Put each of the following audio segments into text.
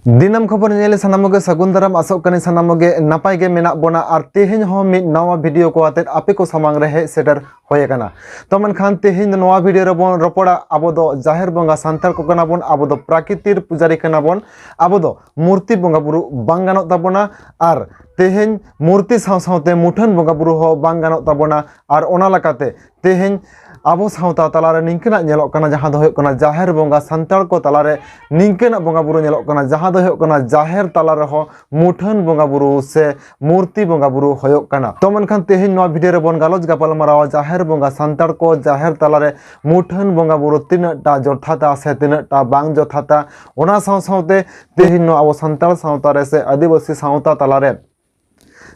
दिनम खबर नेले सानामगे सगुन दाराम आसोग कने सानामगे नापाय गे मेना बोना और तेहेन हो मिद नवा वीडियो को आते आपे को सामांग रे हे सेटर होये कना। तो मनखान तेहेन नवा वीडियो रे बोन रपोड़ा आबो दो जाहेर बंगा सांताल को कना बोन आबो दो प्राकृतिर पुजारी कना बोन आबो दो मूर्ति बंगा बुरु बांग गानोग ताबोना और तेहेन मूर्ति साव सावते मुठन बंगा बुरु हो बांग गानोग ताबोना और ओना लकाते तेहेन आबो सावता तलारे निंकना नेलोग कना जहां दो होयोग कना जाहेर बंगा सांताल को तलारे निंकना बंगा बुरु नेलोग कना जहां दो होयोग कना जाहेर तलारे हो मुठन बंगा बुरु से मूर्ति बंगा बुरु होयोग कना। तो मनखान तेहेन नवा वीडियो रे बोन गालोज गापाल मारावा जाहेर बंगा सांताल को जाहेर तलारे मुठन बंगा बुरु तिनटा जथाता से तिनटा बांग जथाता ओना साव सावते तेहेन नो आबो सांताल सावता रे से आदिवासी सावता तलारे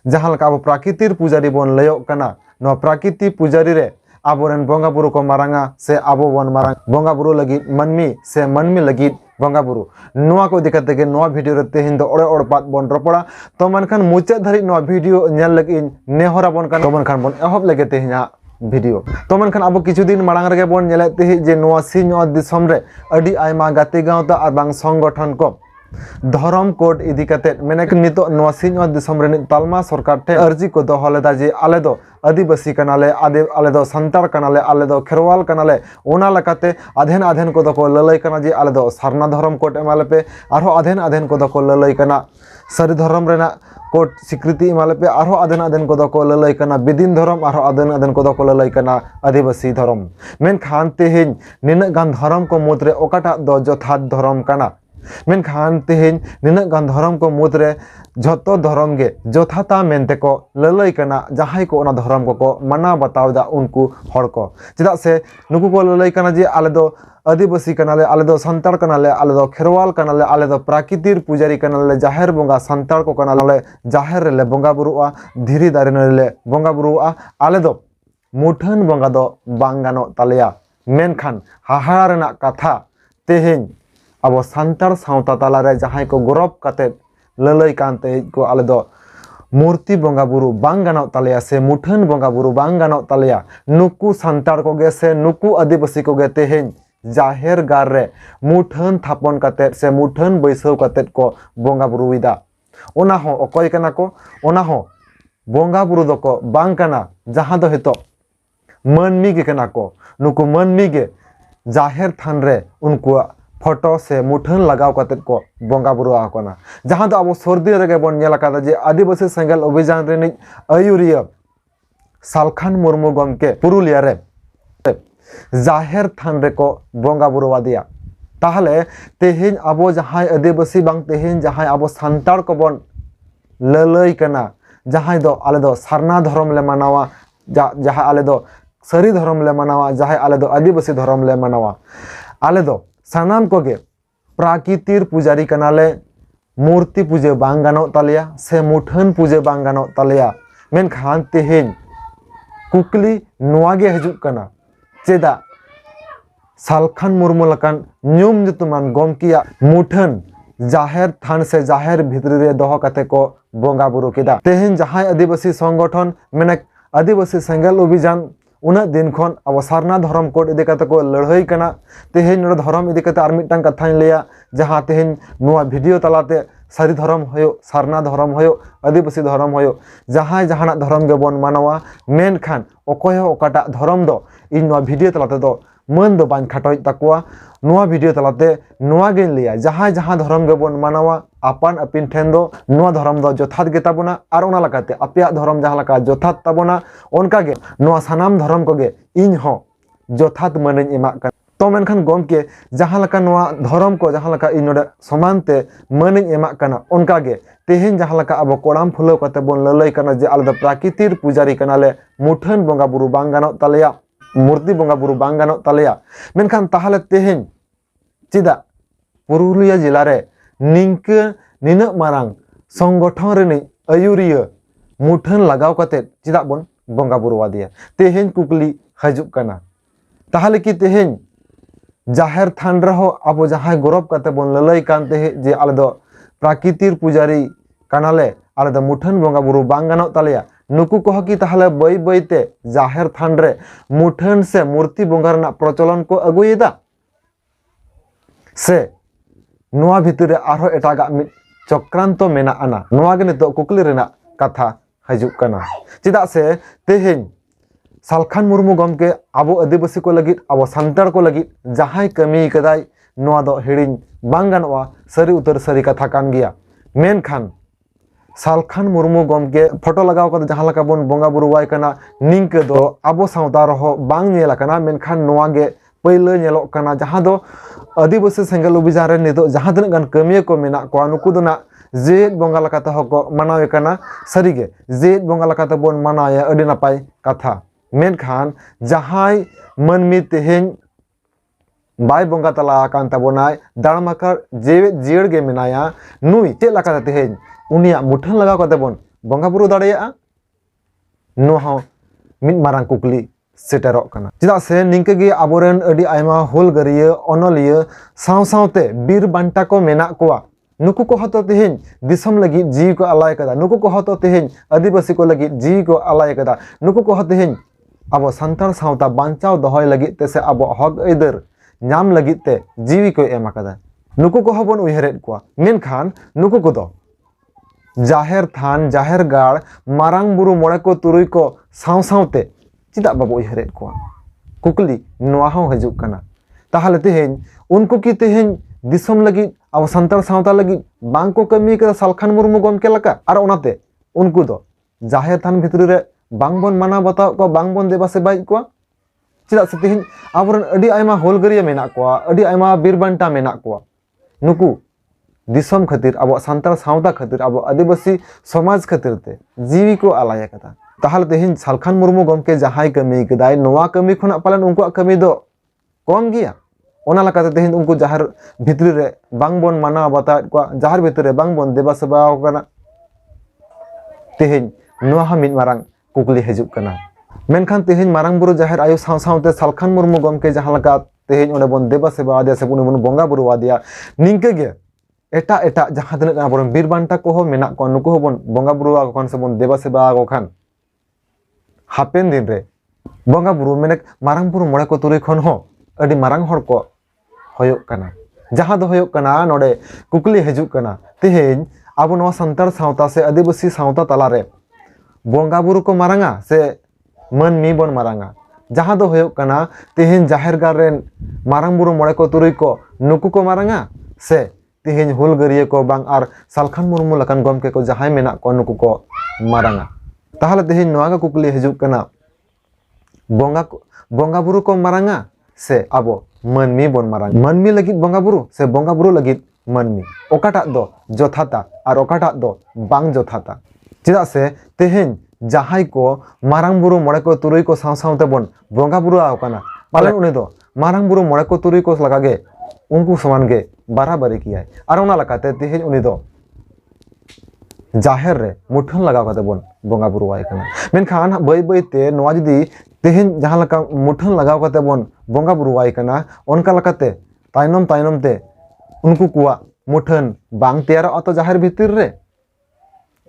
जहां लका आबो प्राकृतिर पुजारी बोन लयोग कना नो प्राकृति पुजारी रे आबोरेन बंगा बुरु को मारांगा से आबो वन मारांग बंगा बुरु लगी मनमी से मनमी लगी बंगा बुरु नोआ को दिक्कत के नोआ वीडियो रे तेहिन दो ओड़े ओड़ बात बोन रपड़ा। तो मनखान मुचाद धरी नोआ वीडियो नेल लगी नेहरा बोन कान तो मनखान बोन एहब लगे तेहिना वीडियो। तो मनखान आबो किछु दिन मारांग रे बोन नेले तेहि जे नोआ सिंह दिसम रे अडी आयमा गाते गावता और बांग संगठन को धर्म कोड इदी कते मेने नितो नोआ सिंह दिसम रे तालमा सरकार टे अर्जी को दोहो लेदा जे आले दो आदिवासी कनाले आले दो संताल कनाले आले दो खेरवाल कनाले ओना लकाते आधेन आधेन को दो ललई कना जे आले दो सारना धर्म कोड एमाले पे आरो आधेन आधेन को दो ललई कना सारी धर्म रेना कोड स्वीकृति एमाले पे आरो आधेन आधेन को दो ललई कना बिदिन धर्म आरो आधेन आधेन को दो ललई कना आदिवासी धर्म। मेनखान तेहेन निना गान धर्म को मुद्रे ओकाटा दो जथात धर्म कना मेनखान तेहेन निना गान धर्म को मुद्रे झतो धर्म गे जथाता मेनते को ललई कना जहां को ओना धर्म को माना बतावदा उनको हड़ को चेदा से नुकु को ललई कना जे आले दो आदिवासी कनाले आले दो संताल कनाले आले दो खेरवाल कनाले आले दो प्राकृतिर पुजारी कनाले जाहेर बंगा संताल को कनाले जाहेर रे बंगा बुरुआ धीरी दारे रे बंगा बुरुआ आले दो मुठन बंगा दो बांग गानो तालेया। मेनखान हाहाड़ा रेना कथा तेहेन अब सांताल सावता तालारे जहां को गौरव कते ललई कानते को आले दो मूर्ति बंगा बुरु बांग गानो तालेया से मुठन बंगा बुरु बांग गानो तालेया नुकु सांताल को गे से नुकु आदिवासी को गे तेहेन जाहेर गार रे मुठन थापन कते से मुठन बैसव कते को बंगा बुरुइदा ओना हो अकय कना को ओना हो बंगा बुरु दो को बांग कना जहां दो हेतो मनमी गे कना को नुकु मनमी गे जाहेर थान रे उनको फोटो से मुठन लगाव कतेत को बंगा बुरु आकोना जहां दो अब सर्दी रे बोन नेला कादा जे आदिवासी सेंगल अभियान रे आयुरिया सालखान मुर्मू गमके पुरुलिया रे जाहेर थान रे को बंगा बुरु वादिया ताहले तेहेन अब जहां आदिवासी बांग तेहेन जहां अब सांताल को बोन ललई कना जहां दो आले दो सारना धर्म ले मानावा जहां आले दो सरी धर्म ले मानावा जहां आले दो आदिवासी धर्म ले मानावा आले दो सानाम को गे प्राकृतिर पुजारी कनाले मूर्ति पूजे बांग गानो तालिया से मुठन पूजे बांग गानो तालिया। मेनखान तेहेन कुकली नोआगे हजु कना चेदा सालखान मुर्मू लकान न्यूम जुतुमान गमकिया मुठन जाहेर थान से जाहेर भितरी रे दोहो कते को बंगा बुरु केदा तेहेन जहां आदिवासी संगठन मेने आदिवासी सेंगल अभियान उना दिन खन अब सारना धर्म कोड इदी कते को लड़ाई कना तेहेन नोड धर्म इदी कते आर मिटटांग कथाኝ लेया जहां तेहेन नोआ वीडियो तलाते सारी धर्म होयो सारना धर्म होयो आदिवासी धर्म होयो जहां जहाना धर्म गे बोन मानवा मेनखान अकय ओकाटा धर्म दो इन नोआ वीडियो तलाते दो मन दो बान खाटोय तकवा नोआ वीडियो तलाते नोआ गे लिया जहां जहां धर्म गे बोन मानवा आपान अपिन ठेन दो नोआ धर्म दो जथात गे ताबोना आर ओना लकाते आपिया धर्म जहां लका जथात ताबोना ओनका गे नोआ सानाम धर्म को गे इन हो जथात मनन एमा का। तो मेनखान गमके जहां लका नोआ धर्म को जहां लका इन नोडे समानते मनन एमा काना ओनका गे तेहेन जहां लका अब कोड़ाम फुलो कते बोन ललई काना जे आले प्राकृतिर पुजारी कनाले मुठन बंगा बुरु बांग गानो तालेया मूर्ति बंगा बुरु बांग गानो तालेया। मेनखान ताहले तेहेन चिदा पुरुलिया जिला रे निंक निना मारांग संगठन रे आयुरिया मुठन लगाव कते चिदा बोन बंगा बुरु वादिया तेहेन कुकली हजु कना ताहले कि तेहेन जाहेर थान रहो अब जहां गौरव कते बोन ललई कानते जे आले दो प्राकृतिर पुजारी कनाले आले दो मुठन बंगा बुरु बांग गानो तालेया नुकु कह कि ताहले बई बईते जाहेर थान रे मुठन से मूर्ति बंगा रना प्रचलन को अगुयेदा से नोआ भितर आरो एटागा मिट चक्रांतो मेना आना नोआ गे नितो कुकली रेना कथा हजुक कना चिदा से तेहें सालखान मुर्मू गमके आबो आदिवासी को लगी आबो सांतार को लगी जहां कमी कदाई नोआ दो हिड़िंग बांग गानोआ सरी उतर सरी कथा कान गया मेनखान सालखान मुर्मू गमके फोटो लगाव कते जहां लका बोन बोंगा बुरुवाय कना निंके दो आबो सावता रहो बांग नेला कना मेनखान नोआ गे पहले नेलो कना जहां दो आदिवासी सेंगल अभियान रे नितो जहां तिना गान कमिया को मेना को नुकु दो ना जेद बोंगा लकाते हको मानावे कना सरीगे जेद बोंगा लकाते बोन मानाया अडी नापाय कथा मेनखान जहां मनमी तेहें बाय बोंगा तला कान ताबोनाय दाड़माकर जेवेद जियड़ गे मेनाया नुई चे लकाते तेहें उनिया मुठन लगा कते बोन बोंगा बुरु दाड़ेया नो मिट मारांग कुकली सेटेरोक कना चिदा से निंके गे आबोरेन अडी आयमा हुलगारिया अनलिया साव सावते बीर बांटा को मेना कोआ नुकु को हतो तेहें दिसम लगी जी को अलाय कदा नुकु को हतो तेहें आदिवासी को लगी जी को अलाय कदा नुकु को हतो तेहें अब सांतार सावता बांचाव दहय लगी तेसे अब हक ऐदर नाम लगी ते जीवी को एम कदा नुकु को हबन उयहरेद कोआ मेनखान नुकु को दो जाहेर थान जाहेर गाड़ मारांग बुरु मोड़े को तुरुई को साव सावते चिदा बाबो उयहरेद कोआ कुकली नोआ हौ हजुक कना ताहले तेहें उनको की तेहें दिसम लगी अब सांतार सावता लगी बांग को कमी कदा सालखान मुर्मू गमके लका आर ओनाते उनको दो जाहेर थान भितरी रे बांग बोन माना बताओ को बांग बोन देबा से बाई को चिदा से तेहें आबोरन अडी आयमा होलगारिया मेना को अडी आयमा बीरबांटा मेना को नुकु दिसम खातिर अब सांतार सावता खातिर अब आदिवासी समाज खातिर ते जीवी को आलाय कदा ताहले तेहें सालखान मुर्मू गमके जहां कमी कदाय नोआ कमी खुना पालन उनको कमी दो कम गया ओना लकाते तेहें उनको जहार भितरी रे बांग बोन माना बता को जहार भितरी रे बांग बोन देबा सेबा कना तेहें नोआ मिट मारांग कुकली हजुक कना मेनखान तेहें मारांग बुरु जाहेर आयु साव सावते सालखान मुर्मू गमके जहां लका तेहें ओने बोन देबा सेबा आदिया से बोन बोंगा बुरु आदिया निंके गे एटा एटा जहां तिना आबोरन बीर बांटा को हो मेना को नुकु हो बोन बोंगा बुरु आ कोन से बोन देबा सेबा को खान हापेन दिन रे बोंगा बुरु मेने मारांग बुरु मोड़े को तुरै खन हो अडी मारांग हर को होयोक कना जहां दो होयोक कना नोडे कुकली हजुक कना तेहें आबो नवा सांतार सावता से आदिवासी सावता तला रे बोंगा बुरु को मारांगा से मन मी बोन मारांगा जहां दो होयोक कना तेहें जाहेर गार रेन मारांग बुरु मोड़े को तुरुई को नुकु को मारांगा से तेहें हुलगारिया को बांग आर सालखान मुर्मू लकान गमके को जहां मेना को नुकु को मारांगा ताहले तेहें नोआ कुकली हजुक कना बोंगा बुरु को मारांगा से आबो मनमी बोन मारांग मनमी लगी बोंगा बुरु से बोंगा बुरु लगी मनमी ओकाटा दो जथाता और ओकाटा दो बांग जथाता चिदा से तेहें जहां को मारांग बुरु मोड़े को तुरुई को साव सावते बोन बोंगा बुरु आव कना पालन उनी दो मारांग बुरु मोड़े को तुरुई को लगागे उनको समान गे बराबरी किया और ओना लकाते तेहें उनी दो जाहेर रे मुठन लगाव कते बोन बोंगा बुरु आय कना मेनखान बई बई ते नोआ जदी तेहें जहां लका मुठन लगाव कते बोन बोंगा बुरु आय कना ओनका लकाते तायनम तायनम ते उनको कुआ मुठन बांग तैयार अतो जाहेर भितर रे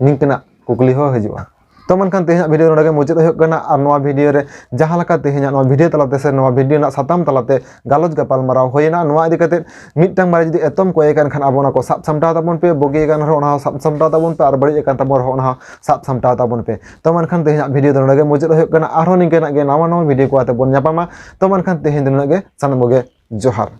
निंकना कुकली हो हजुआ तो मनखान तेहें वीडियो नोडे मुचाद होय कना और नोआ वीडियो रे जहां लका तेहें नोआ वीडियो तलाते से नोआ वीडियो ना साताम तलाते गालोज गपाल माराव होयना नोआ इदि कते मिटटांग बारे जदि एतम कोय कान खान आबोना को साब सामटाव ताबोन पे बोगे कान हो ओना साब सामटाव ताबोन पे और बड़ी कान ताबोन हो ओना साब सामटाव ताबोन पे तो मनखान तेहें वीडियो नोडे मुचाद होय कना आरो निंकेना गे नावा नावा वीडियो को आते बोन ᱧᱟᱯᱟᱢᱟ तो मनखान तेहें नोडे सानमोगे जोहार।